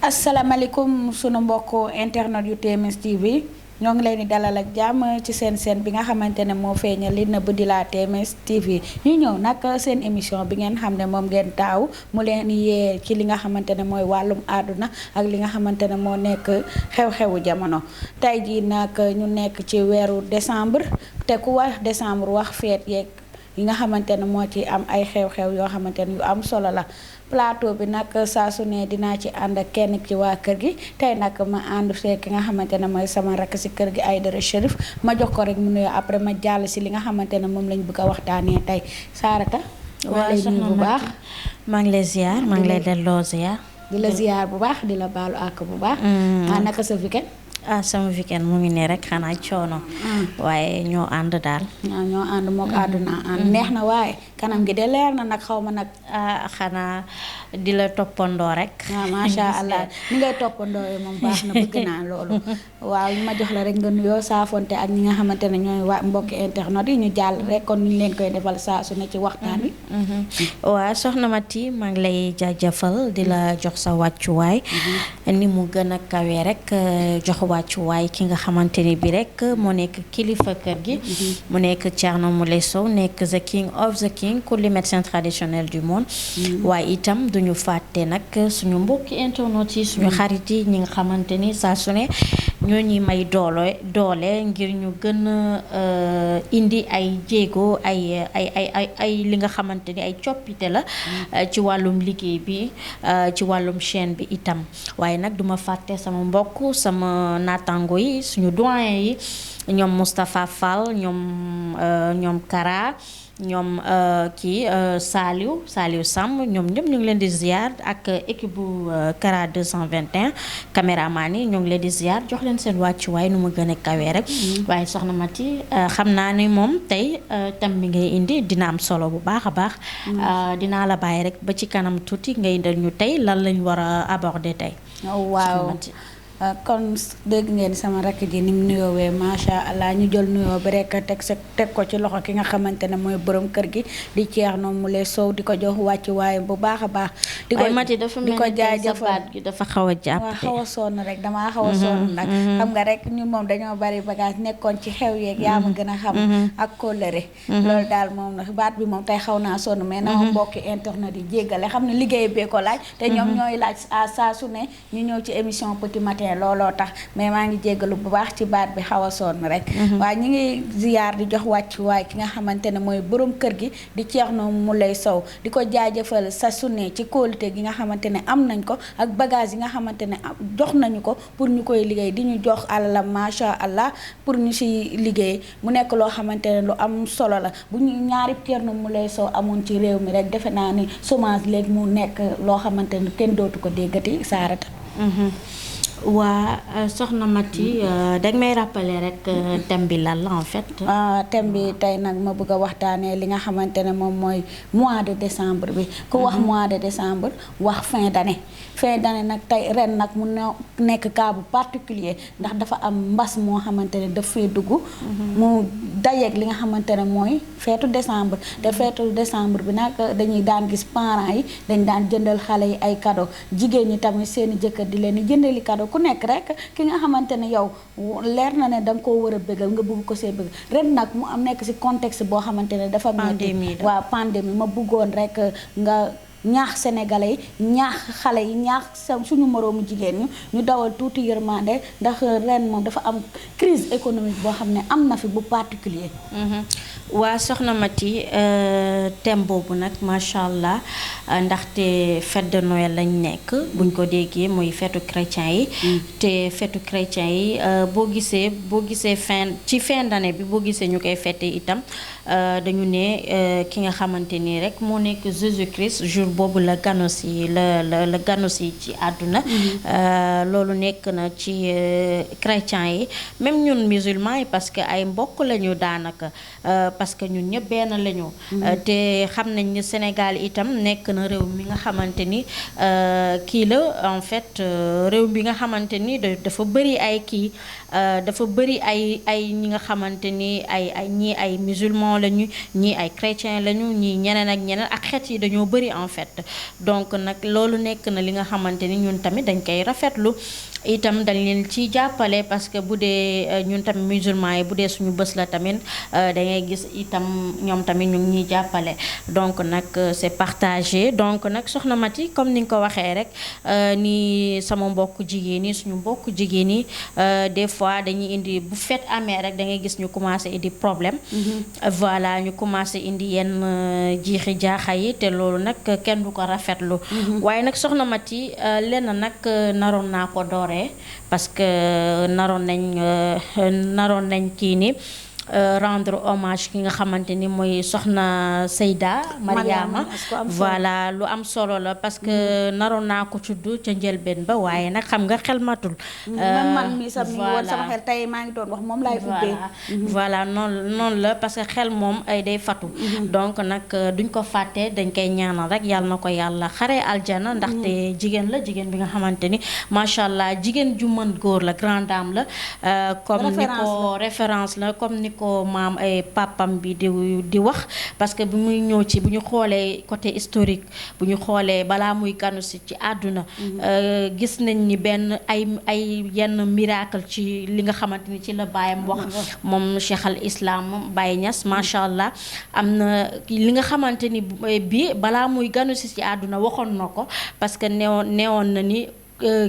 asalaamaaleykum sunu mbokk internet yu TMS TV ñoo ngi leen di dalal ak jàmm ci seen bi nga xamante ne moo feeñal li nëbb di la TMS TV ñu ñëw nag seen émission bi ngeen xam ne moom ngeen taaw mu leen yee ci li nga xamante ne mooy wàllum àdduna ak li nga xamante ne moo nekk xew-xewu jamono tey jii nag ñu nekk ci weeru décembre te ku wax décembre wax feet yeeg yi nga xamante ne moo ci am ay xew-xew yoo xamante ne yu am solo la plateau bi nag saa su ne dinaa ci ànd ak kenn ci waa kër gi tey nag ma ànd fekk ki nga xamante ne mooy sama rakk si kër gi Aïdara Chérif ma jox ko rek mu nuyoo après ma jàll si li nga xamante ne moom lañ bëgg a waxtaanee tey Sarata. waaw soxna bu baax maa ngi lay ziar maa ngi lay delloo ziar. di la ziar bu baax di la baalu àkk bu baax. naka sa weekend. sama weekend mu ngi ne rek xanaa coono. waaye ñoo ànd daal. ñoo ànd mook àdduna ànd neex na waaye kanam gi de leer na nag xaw ma nag. xanaa di la toppandoo rek. waaw macha allah ni ngay toppandoo yi moom baax na bëgg naa loolu. waaw ma jox la rek nga nuyoo saafonte ak ñi nga xamante ne ñooy waa mbokki internet yi ñu jàll rek kon ñu leen koy defal saa su ne ci waxtaan wi. waaw soxna Mati maa ngi lay jaajëfal di la jox sa wàccuwaay. ni mu gën a kawee rek jox wàccuwaay ki nga xamante ni bi rek moo nekk kilifa kër gi. mu nekk Thierno Moule Sow nekk the king of the king ku li médecin traditionnel du monde. waaye itam duñu fàtte nag suñu mbokki internet yi suñu xarit yi ñi nga xamante ni saa su ne ñoo ñuy may doole ngir ñu gën a indi ay jéego ay li nga xamante ni ay coppite la ci wàllum liggéey bi ci wàllum chaîne bi itam waaye nag duma fàtte sama mbokk sama naataango yi suñu doyen yi ñoom Moustapha Fall ñoom Kara ñoom Saliou Samb ñoom ñëpp ñu ngi leen di ziar ak équipe bu Kara 221 caméraman yi ñu ngi leen di ziar jox leen seen wàccuwaay nu mu gën a kawee rek. waaye soxna Mati xam naa ni moom tey thème bi ngay indi dina am solo bu baax a baax. dinaa la bàyyi rek ba ci kanam tuuti ngay indil ñu tey lan lañ war a aborder tey. waaw kon dégg ngeen sama rakk ji ni mu nuyoowee macha allah ñu jël nuyoo bi rek teg ko ci loxo ki nga xamante ne mooy borom kër gi di Thierno Moule Sow di ko jox wàcc waaye bu baax a baax. di ko jaajëfal gi dafa xaw a jàpp. waaw xaw a sonn rek damaa xaw a sonn nag. xam nga rek ñun moom dañoo bari bagage nekkoon ci xew yeeg yaa ma gën a xam. ak kóllëre. loolu daal moom nag baat bi moom tey xaw naa sonn mais na ma mbokki internet yi jéggale xam ne liggéey bee ko laaj. te ñoom ñooy laaj saa su ne ñu ñëw ci émission Petit Matin. looloo tax mais maa ngi jéggalu bu baax ci baat bi xaw a sonn rek. waaye ñu ngi ziyaar di jox wàcc waaye ki nga xamante ne mooy borom kër gi di Thierno Moule Sow di ko jaajëfal sa sune ci kóolute gi nga xamante ne am nañ ko ak bagage yi nga xamante ne jox nañu ko pour ñu koy liggéey di ñu jox alalam macha allah pour ñu si liggéey mu nekk loo xamante ne lu am solo la bu ñu ñaari Thierno Moule Sow amoon ci réew mi rek defe naa ni chômage léegi mu nekk loo xamante ne kenn dootu ko déggati Sarata. waa soxna Mati dag may rappeler rek thème bi lan la en fait. thème bi tey nag ma bëgg a waxtaanee li nga xamante ne moom mooy mois de décembre bi. ku wax mois de décembre wax fin d'année nag tey ren nag mu nekk cas bu particulier ndax dafa am mbas moo xamante ne daf fee dugg. mu dayeeg li nga xamante ne mooy feetu décembre te feetu décembre bi nag dañuy daan gis parents yi dañ daan jëndal xale yi ay cadeau jigéen ñi tamit seeni jëkkër di leen di jëndali cadeau ku nekk rek ki nga xamante ne yow leer na ne danga koo war a bëggal nga bëgg ko see bëgg ren nag mu am nekk ci contexte boo xamante ne dafa metti waaw pandémie ma bëggoon rek nga ñaax sénégalais yi ñaax xale yi ñaax suñu moroomu jigéen ñu dawal tuuti yërmande ndax ren moom dafa am crise économique boo xam ne am na fi bu particulier. waa soxna Mati thème boobu nag macha allah ndaxte fête de Noël lañ nekk buñ ko déggee mooy feetu chrétien yi. te feetu chrétien yi boo gisee fin d'année bi boo gisee ñu koy fête itam dañu ne ki nga xamante ni rek moo nekk Jésus Christ jour boobu la ganosi la ganosi ci àdduna. loolu nekk na ci chrétien yi même ñun musulman yi parce que ay mbokk lañu daanaka. parce que ñun ñëpp benn lañu. te xam nañ ni Sénégal itam nekk na réew mi nga xamante ni kii la en fait réew bi nga xamante ni dafa bëri ay kii dafa bëri ay ñi nga xamante ni ñii ay musulman lañu ñii ay chrétien lañu ñii ñeneen ak ñeneen ak xeet yi dañoo bëri en fait. rafet donc nag loolu nekk na li nga xamante ni ñun tamit dañ koy rafetlu itam dañ leen ci jàppale parce que bu dee ñun tamit musulman yi bu dee suñu bës la tamit da ngay gis itam ñoom tamit ñu ngi ñuy jàppale donc nag c'est partagé donc nag soxna Mati comme ni nga ko waxee rek ni sama mbokk jigéen ñi suñu mbokk jigéen ñi des fois dañuy indi bu fet amee rek da ngay gis ñu commencé indi problème voilà ñu commencé indi yenn jiixi jaaxa yi te loolu nag kenn du ko rafetlu waaye nag soxna Mati lenn nag naroon naa ko dooree parce que naroon nañ kii ni rendre hommage ki nga xamante ni mooy soxna Seyda Mariama voilà lu am solo la parce que naroon naa ko tudd ca njëlbeen ba waaye nag xam nga xel matul même man mi sax mi ngi woon sama xel tey maa ngi doon wax moom laay ubbee voilà noonu la parce que xel moom ay day fatu donc nag duñ ko fàtte dañ koy ñaanal rek yàlla na ko yàlla xare aljana ndaxte jigéen la jigéen bi nga xamante ni macha allah jigéen ju mën góor la grande dame la comme ni ko référence la comme ni ko maam ay papam bi di wax parce que bu muy ñëw ci bu ñu xoolee côté historique bu ñu xoolee balaa muy ganu si ci àdduna gis nañ ni benn ay yenn miracle ci li nga xamante ni ci la baayam wax moom Cheikh al Islam Baye Niass macha allah am na li nga xamante ni bi balaa muy ganu si ci àdduna waxoon na ko parce que neewoon na ni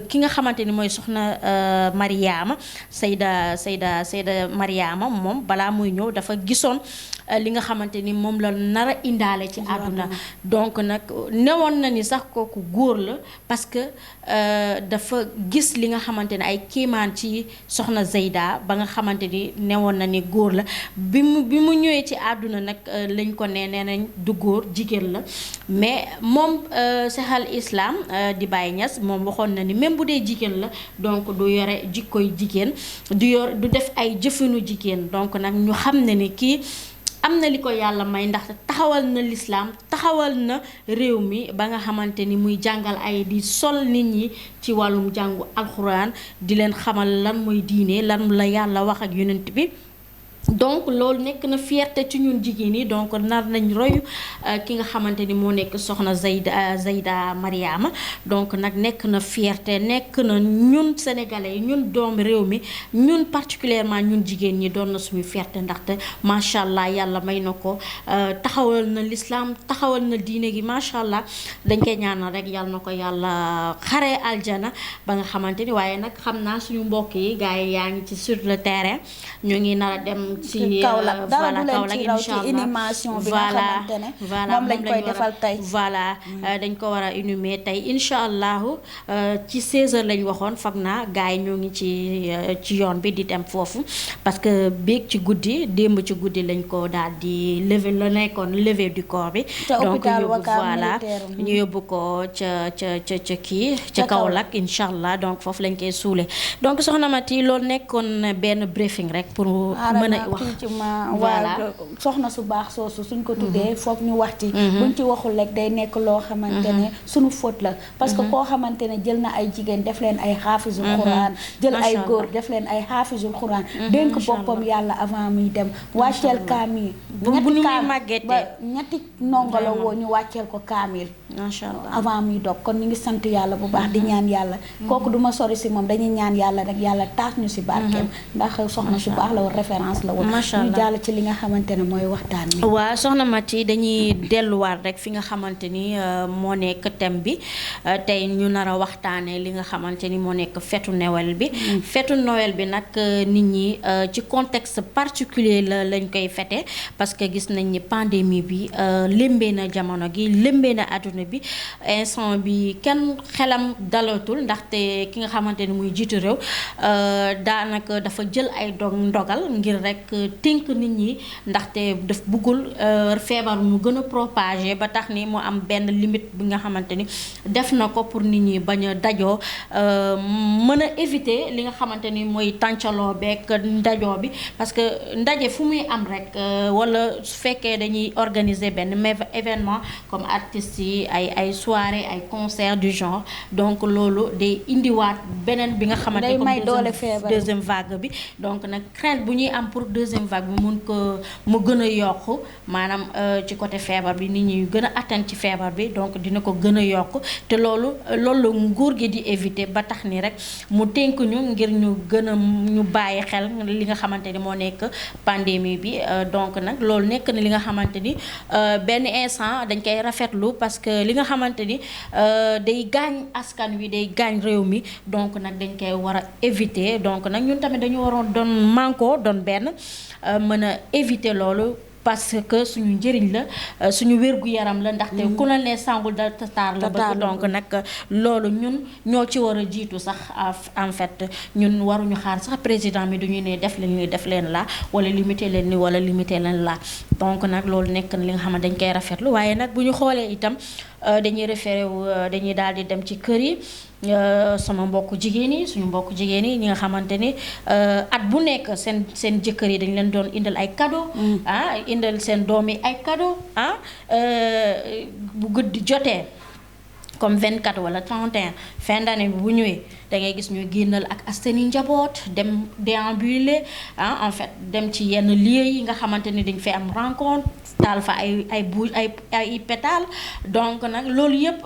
ki nga xamante ni mooy soxna Mariama Seyda Mariama moom balaa muy ñëw dafa gisoon li nga xamante ni moom la nar a indaale ci àdduna donc nag newoon na ni sax kooku góor la parce que dafa gis li nga xamante ni ay kiimaan ci soxna Zeyda ba nga xamante ni newoon na ni góor la bi mu ñëwee ci àdduna nag lañ ko nee nañ du góor jigéen la mais moom Cheikh al Islam di Baye Niass moom waxoon na ni même bu dee jigéen la donc du yore jikkoy jigéen du def ay jëfinu jigéen donc nag ñu xam ne ni kii am na li ko yàlla may ndax taxawal na lislaam taxawal na réew mi ba nga xamante ni muy jàngal ay di sol nit ñi ci wàllum jàngu alxuraan di leen xamal lan mooy diine lan la yàlla wax ak yonent bi donc loolu nekk na fierté ci ñun jigéen yi donc nar nañ royu ki nga xamante ni moo nekk soxna Zeyda Mariama donc nag nekk na fierté nekk na ñun sénégalais yi ñun doomu réew mi ñun particulièrement ñun jigéen ñi doon na suñu fierté ndaxte macha allah yàlla may na ko taxawal na l'islam taxawal na diine gi macha allah dañ koy ñaanal rek yàlla na ko yàlla xare aljana ba nga xamante ni waaye nag xam naa suñu mbokk yi gars yi yaa ngi ci sur le terrain ñu ngi nar a dem ci Kaolack dara du leen ci raw ci inchallah inhumation bi nga xamante ne moom lañ koy defal tey voilà dañ ko war a inhumer tey incha allahu ci 16h lañ waxoon foog naa gars yi ñoo ngi ci yoon bi di dem foofu parce que béeg ci guddi démb ci guddi lañ ko daal di lever la nekkoon lever du corps bi donc voilà ñu yóbbu ko ca kii ca Kaolack incha allah donc foofu lañ koy suule donc soxna Mati loolu nekkoon benn briefing rek pour mën a wax ci ma waaw soxna su baax soosu suñ ko tuddee foog ñu wax ci buñ ci waxul rek day nekk loo xamante ne suñu faute la parce que koo xamante ne jël na ay jigéen def leen ay xaafisul xuraan jël ay góor def leen ay xaafisul xuraan dénk boppam yàlla avant muy dem wàcceel kaamil ñetti ndongo la woo ñu wàcceel ko kaamil avant muy dog kon ñu ngi sant yàlla bu baax di ñaan yàlla kooku duma sori si moom dañuy ñaan yàlla rek yàlla taas ñu si barkeem ndax soxna su baax la woon référence la woon ñu jàll ci li nga xamante ne mooy waxtaan bi waaw soxna Mati dañuy delluwaat rek fi nga xamante ni moo nekk thème bi tey ñu nar a waxtaanee li nga xamante ni moo nekk fetu Noël bi fetu Noël bi nag nit ñi ci contexte particulier lañ koy fete parce que gis nañ ni pandémie bi lëmbee na jamono gi lëmbee na àdduna bi instant bi kenn xelam dalatul ndaxte ki nga xamante ni muy jiitu réew daanaka dafa jël ay ndogal ngir rek tënk nit ñi ndaxte daf bëggul feebar mu gën a propagé ba tax ni mu am benn limite bi nga xamante ni def na ko pour nit ñi bañ a dajoo mën a éviter li nga xamante ni mooy tàncaloo beeg ndajoo bi parce que ndaje fu muy am rek wala su fekkee dañuy organiser benn événement comme artistes yi ay soirée ay concert du genre donc loolu day indiwaat beneen bi nga xamante ni comme deuxième vague bi donc nag crainte bu ñuy am pour deuxième vague bi mun ko mu gën a yokk maanaam ci côté feebar bi nit ñi gën a atteindre ci feebar bi donc dina ko gën a yokk te loolu la nguur gi di éviter ba tax ni rek mu tënk ñu ngir ñu gën a ñu bàyyi xel li nga xamante ni moo nekk pandémie bi donc nag loolu nekk na li nga xamante ni benn instant dañ koy rafetlu parce que li nga xamante ni day gaañ askan wi day gaañ réew mi donc nag dañ koy war a éviter donc nag ñun tamit dañu waroon doon manko doon benn mën a éviter loolu parce que suñu njëriñ la suñu wér-gu-yaram la ndaxte ku la ne sangul da taar la bëgg donc nag loolu ñun ñoo ci war a jiitu sax en fait ñun waruñu xaar sax président mi duñu ne def leen ni def leen la wala limiter leen ni wala limiter leen la donc nag loolu nekk na li nga xam ne dañ koy rafetlu waaye nag bu ñu xoolee itam dañuy référé wu dañuy daal di dem ci kër yi sama mbokk jigéen yi suñu mbokk jigéen yi ñi nga xamante ni at bu nekk seen jëkkër yi dañ leen doon indal ay cadeau indal seen doom yi ay cadeau bu guddi jotee comme 24 wala 31 fin d'année bi bu ñëwee da ngay gis ñu génnal ak seeni njaboot dem déambuler en fait dem ci yenn lieux yi nga xamante ni dañ fay am rencontre taal fa ay pétale donc nag loolu yëpp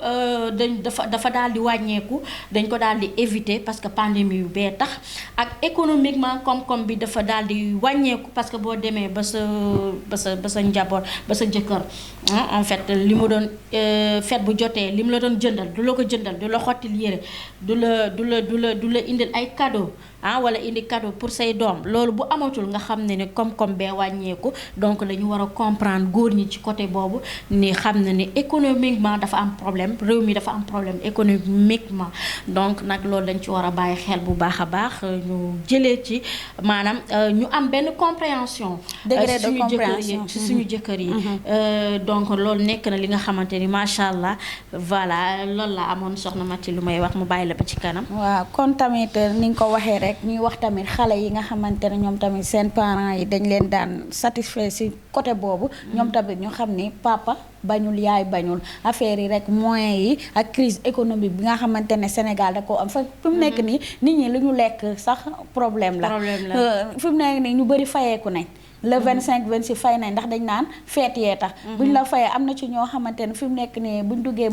dafa daal di wàññeeku dañ ko daal di éviter parce que pandémie yu bee tax ak économiquement koom-koom bi dafa daal di wàññeeku parce que boo demee ba sa njaboot ba sa jëkkër en fait li mu doon fête bu jotee li mu la doon jëndal du la ko jëndal du la xottil yére du la indil ay cadeau wala indi cadeau pour say doom loolu bu amatul nga xam ne ni koom-koom bee wàññeeku donc dañu war a comprendre góor ñi ci côté boobu ni xam ne ni économiquement dafa am problème réew mi dafa am problème économiquement donc nag loolu dañ ci war a bàyyi xel bu baax a baax ñu jëlee ci maanaam ñu am benn compréhension degré de compréhension ci suñu jëkkër yi donc loolu nekk na li nga xamante ni macha allah voilà loolu la amoon soxna Mati lu may wax mu bàyyi la ba ci kanam. waaw kon tamit ni nga ko waxee rek ñuy wax tamit xale yi nga xamante ne ñoom tamit seen parents yi dañ leen daan satisfait ci côté boobu ñoom tamit ñu xam ni papa bañul yaay bañul affaire yi rek moyens yi ak crise économique bi nga xamante ne Sénégal da ko am fa fi mu nekk nii nit ñi lu ñu lekk sax problème la fi mu nekk nii ñu bëri fayeeku nañ le 25 26 fay nañ ndax dañ naan feet yee tax buñ la fayee am na ci ñoo xamante ne fi mu nekk nii buñ duggee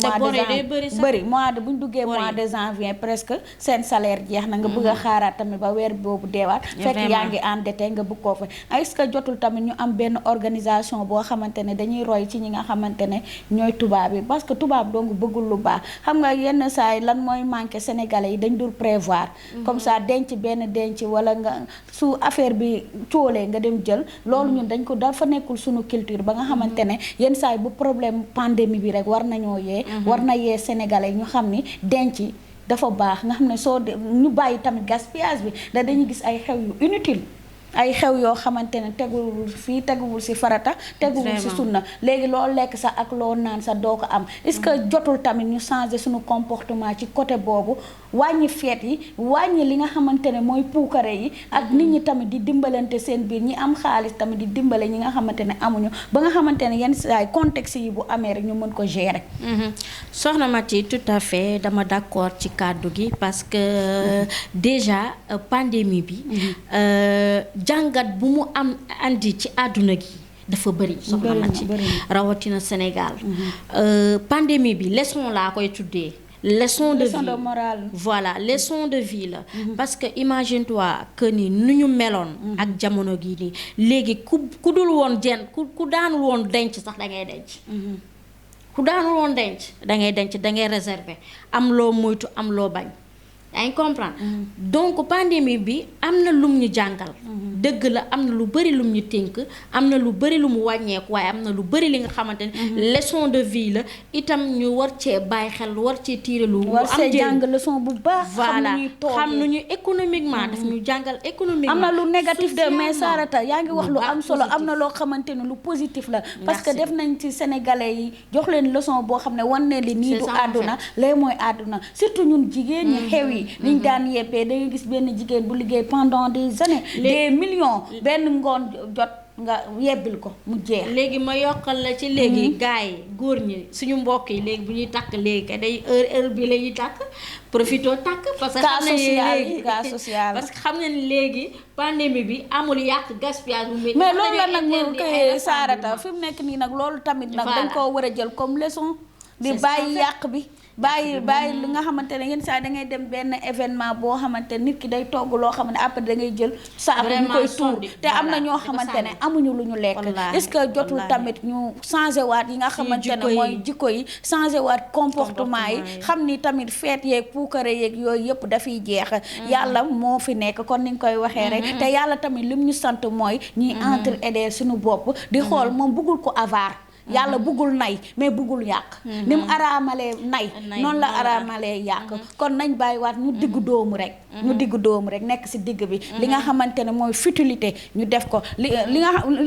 buñ duggee mois de janvier presque seen salaire jeex na nga bëgg a xaaraat tamit ba weer boobu deewaat fekk yaa ngi endetté nga bëgg koo fay est-ce que jotul tamit ñu am benn organisation boo xamante ne dañuy roy ci ñi nga xamante ne ñooy tubaab yi parce que tubaab donc bëggul lu baax xam nga yenn saa yi lan mooy manqué sénégalais yi dañ dul prévoir comme ça denc benn denc wala nga su affaire bi cóolee nga dem jël loolu ñun dañ ko dafa nekkul suñu culture ba nga xamante ne yenn saa yi bu problème pandémie bi rek war nañoo yee war na yee sénégalais ñu xam ni denc dafa baax nga xam ne soo ñu bàyyi tamit gaspillage bi da dañuy gis ay xew yu inutile ay xew yoo xamante ne teguwul fii teguwul ci farata teguwul ci sunna léegi loo lekk sax ak loo naan sax doo ko am est-ce que jotul tamit ñu changer suñu comportement ci côté boobu wàññi feet yi wàññi li nga xamante ne mooy puukare yi ak nit ñi tamit di dimbalante seen biir ñi am xaalis tamit di dimbale ñi nga xamante ne amuñu ba nga xamante ne yenn saa yi contexte yi bu amee rek ñu mën ko gérer. soxna Mati tout à fait dama d'accord ci kàddu gi parce que déjà pandémie bi jàngat bu mu am andi ci àdduna gi dafa bëri soxna Mati rawatina Sénégal pandémie bi leçon laa koy tuddee leçon de vie morale voilà leçon de vie la parce que imagine-toi que ni nu ñu meloon ak jamono gii nii léegi ku dul woon ku daanul woon denc sax da ngay denc ku daanul woon denc da ngay denc da ngay réserver am loo moytu am loo bañ yaa ngi comprendre donc pandémie bi am na lum ñu jàngal dëgg la am na lu bëri lum ñu tënk am na lu bëri lu mu wàññeeku waaye am na lu bëri li nga xamante ne leçon de vie la itam ñu war cee bàyyi xel war cee tiire lu am jàng leçon bu baax voilà xam nañu économiquement daf ñu jàngal économiquement am na lu négatif de mais Sarata yaa ngi wax lu am solo am na loo xamante ne lu positif la parce que def nañ ci sénégalais yi jox leen leçon boo xam ne wan ne li nii du àdduna lay mooy àdduna surtout ñun jigéen ñi xew yi niñ daan yeppee da ngay gis benn jigéen bu liggéey pendant des années des millions benn ngoon jot nga yebbil ko mu jeex. léegi ma yokkal la ci léegi gars yi góor ñi suñu mbokk yi léegi bu ñuy takk léegi kay day heure bi la ñuy takk profito takk parce que xam nañ léegi cas social parce que xam nañ léegi pandémie bi amul yàq gaspillage bu métti. mais loolu la nag mu koy Sarata fi mu nekk nii nag loolu tamit nag dañ koo war a jël comme leçon di bàyyi yàq bi bàyyi li nga xamante ne yenn saa da ngay dem benn événement boo xamante ne nit ki day togg loo xam ne après da ngay jël saabu ñu koy tuur te am na ñoo xamante ne amuñu lu ñu lekk est-ce que jotul tamit ñu changé waat yi nga xamante ne mooy jikko yi changé waat comportement yi xam ni tamit feet yeeg puukare yeeg yooyu yëpp dafiy jeex yàlla moo fi nekk kon ni nga koy waxee rek te yàlla tamit lim ñu sant mooy ñuy entraider suñu bopp di xool moom bëggul ko avare yàlla bëggul nay mais bëggul yàq ni mu araamalee nay noonu la araamalee yàq kon nañ bàyyiwaat ñu diggu doomu rek ñu diggu doomu rek nekk si digg bi li nga xamante ne mooy futilité ñu def ko li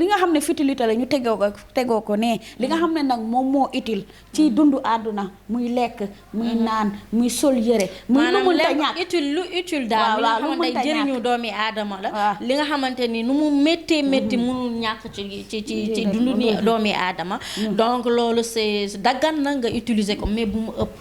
nga xam ne futilité la ñu tegoo ko ne li nga xam ne nag moom moo utile ci dundu àdduna muy lekk muy naan muy sol yëre muy lu mun ta ñàkk utile lu utile daal li nga xamante ne jëriñu doomi aadama la li nga xamante ni nu mu méttee métti mënul ñàkk ci dundu ni doomi aadama donc loolu c'est daggan na nga utiliser ko mais bu mu ëpp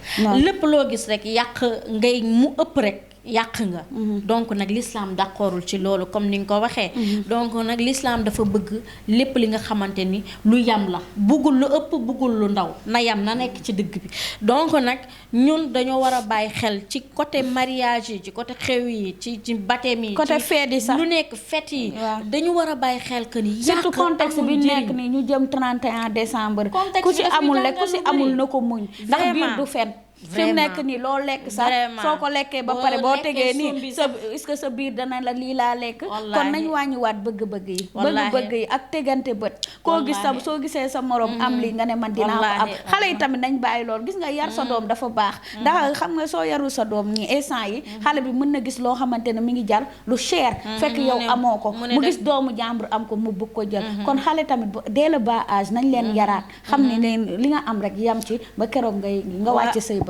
lépp loo gis rek yàq ngay mu ëpp rek yàq nga donc nag l'islam d'accordul ci loolu comme ni nga ko waxee donc nag l'islam dafa bëgg lépp li nga xamante ni lu yam la bëggul lu ëpp bëggul lu ndaw na yam na nekk ci dëgg bi donc nag ñun dañoo war a bàyyi xel ci côté mariage yi ci côté xew yi ci baptême yi côté fête yi sax lu nekk fête yi dañu war a bàyyi xel que ni yàq surtout contexte bi nekk ni ñu jëm 31 décembre ku ci amul lekk ku ci amul na ko muñ ndax biir du fen fi mu nekk nii loo lekk sax soo ko lekkee ba pare boo tegee nii sa est-ce que sa biir dana la lii laa lekk kon nañ wàññiwaat bëgg-bëgg yi bëgg-bëgg yi ak tegante bët koo gis sa soo gisee sa morom am lii nga ne man dinaa ko am xale yi tamit nañ bàyyi loolu gis nga yar sa doom dafa baax ndax xam nga soo yarul sa doom nii instant yi xale bi mën na gis loo xamante ne mi ngi jar lu cher fekk yow amoo ko mu gis doomu jàmbur am ko mu bëgg ko jël kon xale tamit dès le bas âge nañ leen yaraat xam ne leen li nga am rek yam ci ba keroog nga wàcc say bët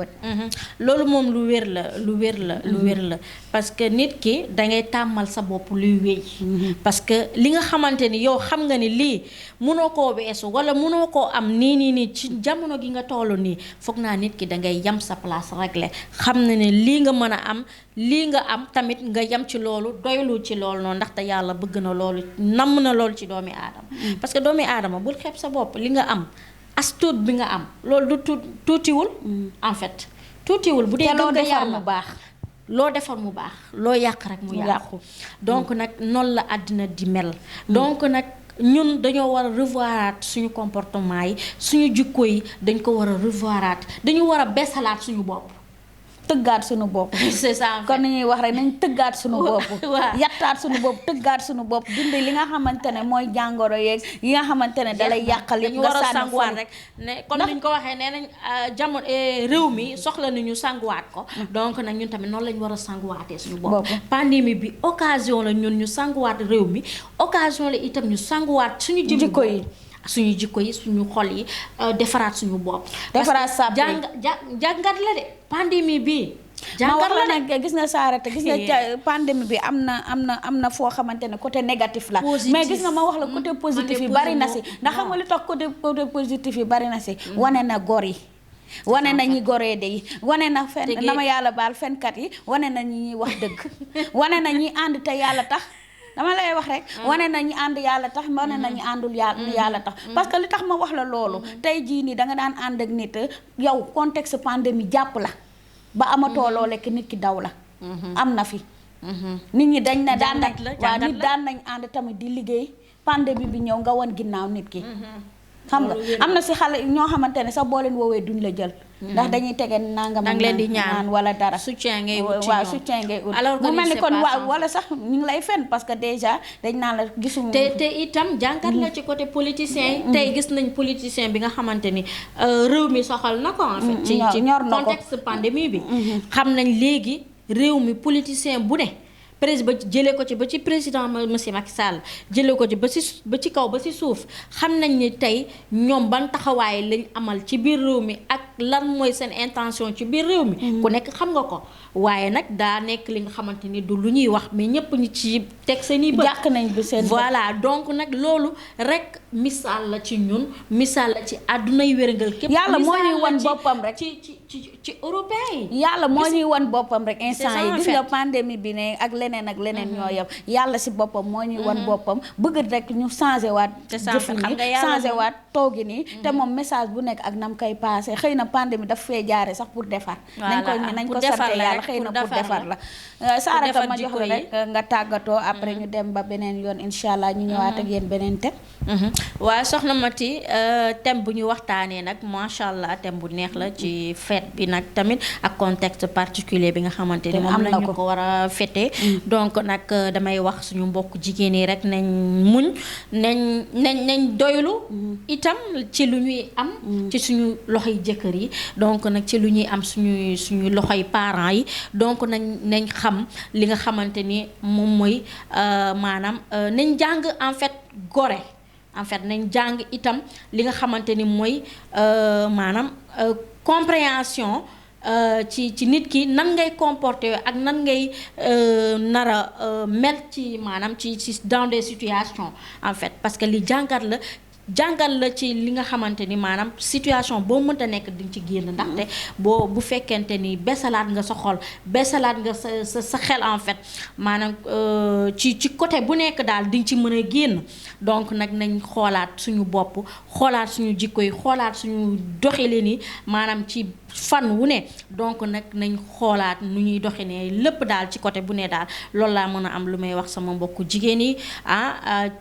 loolu moom lu wér la parce que nit ki dangay tàmmal sa bopp luy wéy parce que li nga xamante ni yow xam nga ni lii mënoo koo weesu wala mënoo koo am nii ci jamono gi nga toll nii foog naa nit ki dangay yam sa place réglé xam na ne lii nga mën a am lii nga am tamit nga yam ci loolu doylu ci loolu noonu ndaxte yàlla bëgg na loolu namm na loolu ci doomi aadama parce que doomi aadama bul xeeb sa bopp li nga am as tuut bi nga am loolu du tuutiwul en fait tuutiwul bu dee loo defar mu baax loo defar mu baax loo yàq rek mu yàqu donc nag noonu la àddina di mel donc nag ñun dañoo war a revoiraat suñu comportement yi suñu jikko yi dañ ko war a revoiraat dañu war a beesalaat suñu bopp tëggaat suñu bopp c'est ça kon ni ñuy wax rek nañ tëggaat suñu bopp yattaat suñu bopp tëggaat suñu bopp dindi li nga xamante ne mooy jàngoro yeeg yi nga xamante ne dalay yàqal yëpp nga sanguwaat rek ne comme niñ ko waxee nee nañ jamono réew mi soxla nañu sanguwaat ko donc nag ñun tamit noonu lañ war a sanguwaatee suñu bopp pandémie bi occasion la ñun ñu sanguwaat réew mi occasion la itam ñu sanguwaat suñu jikko yi suñu xol yi defaraat suñu bopp defaraat sa jàngat la de pandémie bi jàngat la nag gis nga Sarata gis nga pandémie bi am na foo xamante ne côté négatif la mais gis nga ma wax la côté positif yi bari na si ndax xam nga li tax côté positif yi bari na si wane na gor yi wane na ñi goree de yi wane na fen dama yàlla baal fenkat yi wane na ñi wax dëgg wane na ñi ànd te yàlla tax dama lay wax rek wane na ñi ànd yàlla tax wane na ñi àndul yàlla tax parce que li tax ma wax la loolu tey jii nii danga daan ànd ak nit yow contexte pandémie jàpp la ba amatoo loo lekk nit ki daw la am na fi nit ñi dañ na daan nañ waaw nit daan nañ ànd tamit di liggéey pandémie bi ñëw nga wan ginnaaw nit ki xam nga am na si xale ñoo xamante ne sax boo leen woowee duñ la jël ndax dañuy tege nangam leen di ñaan wala dara soutien ngay wut waaw soutien ngay wut mu mel ni kon waaw wala sax ñu ngi lay fen parce que déjà dañ naan la gisum te itam jàngat la ci côté politicien yi tey gis nañ politicien bi nga xamante ni réew mi soxal na ko en fait ci contexte pandémie bi xam nañ léegi réew mi politicien bu ne président jëlee ko ci ba ci président monsieur Macky Sall jëlee ko ci ba ci kaw ba ci suuf xam nañ ni tey ñoom ban taxawaay lañ amal ci biir réew mi ak lan mooy seen intention ci biir réew mi ku nekk xam nga ko waaye nag daa nekk li nga xamante ni du lu ñuy wax mais ñëpp ñi ci teg seen i bët jàq nañ bi seen voilà donc nag loolu rek misaal la ci ñun misaal la ci àdduna yu wérngal képp yàlla moo ñuy wan boppam rek ci européen yi yàlla moo ñuy wan boppam rek instant ça, yi en gis fait. nga pandémie bi ne ak leneen ñoo yem yàlla si boppam moo ñuy wan boppam bëgg rek ñu changé waat C'est ça, en fait. jëfin Xam yi nga yàlla changé moom- waat toogi nii te moom message bu nekk ak nam koy passé xëy na pandémie daf fee jaare sax pour defar nañ ko pour defar sante la yàlla rek, xëy na pour pour defar defar la. la Sarata defar ma jox jikko la yi. rek nga tàggatoo après ñu dem ba beneen yoon incha allah ñu ñëwaat ak yéen beneen thème waaw soxna Mati thème bu ñu waxtaanee nag macha allah thème bu neex la ci fête bi nag tamit ak contexte particulier bi nga xamante ni Te moom am la na ñu ko. ko war a fêter donc nag damay wax suñu mbokk jigéen yi rek nañ muñ nañ doylu itam ci lu ñuy am ci suñu loxoy jëkkër yi donc nag ci lu ñuy am suñu loxoy parents yi donc nañ xam li nga xamante ni moom mooy maanaam nañ jàng en fait gore en fait nañ jàng itam li nga xamante ni mooy maanaam compréhension ci nit ki nan ngay comporter ak nan ngay nara mel ci maanaam ci dans des situations en fait parce que li jàngat la ci li nga xamante ni maanaam situation boo mënta nekk di nga ci génn ndaxte bu fekkente ni besalaat nga sa xol besalaat nga sa xel en fait maanaam ci côté bu nekk daal di nga ci mën a génn donc nag nañ xoolaat suñu bopp xoolaat suñu jikko yi xoolaat suñu doxalin yi maanaam ci fan wu ne donc nag nañ xoolaat nu ñuy doxinee lépp daal ci côté bu ne daal loolu laa mën a am lu may wax sama mbokku jigéen yi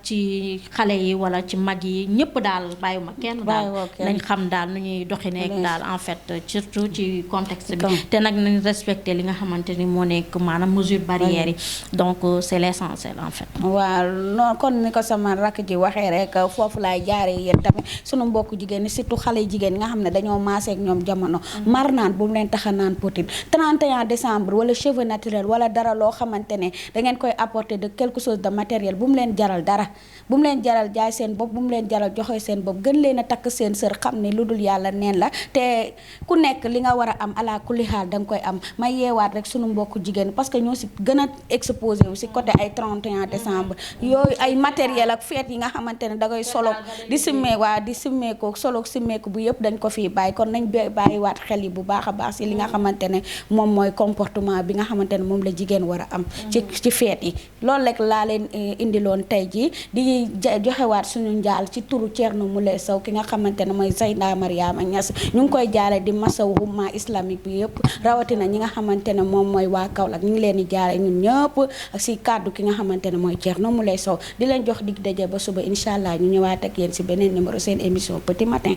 ci xale yi wala ci mag yi ñëpp daal bàyyiwuma kenn daal nañ xam daal nu ñuy doxinee daal en fait surtout ci contexte bi te nag nañ respecter li nga xamante ni moo nekk maanaam mesure barrière yi donc c'est l'essentiel en fait waaw noonu kon ni ko sama rakk ji waxee rek foofu laay jaaree yéen tamit sunu mbokku jigéen ñi surtout xale jigéen nga xam ne dañoo maaseek ñoom jamono mar naan bu mu leen tax a naan potin 31 décembre wala cheveux naturel wala dara loo xamante ne da ngeen koy apporter de quelque chose de matériel bu mu leen jaral dara bu mu leen jaral jaay seen bopp bu mu leen jaral joxe seen bopp gën leen a takk seen sër xam ne lu dul yàlla neen la te ku nekk li nga war a am ala kulli xaal da nga koy am may yeewaat rek sunu mbokku jigéen parce que ñoo si gën a exposé wu si côté ay 31 décembre yooyu ay matériel ak fête yi nga xamante ne da ngay solo di simmeeku solo simmeeku bu yëpp dañ ko fii bàyyi kon nañ bàyyiwaat xel yi bu baax a baax si li nga xamante ne moom mooy comportement bi nga xamante ne moom la jigéen war a am ci fête yi loolu rek laa leen indiloon tey jii di joxewaat suñu njaal ci turu Thierno Moule Sow ki nga xamante ne mooy Zeyda Mariama Niass ñu ngi koy jaale di masaw umma islamique bi yëpp rawatina ñi nga xamante ne moom mooy waa Kaolack ñu ngi leen di jaale ñun ñëpp si kàddu ki nga xamante ne mooy Thierno Moule Sow di leen jox dig daje ba suba incha allah ñu ñëwaat ak yéen si beneen numéro seen émission Petit Matin.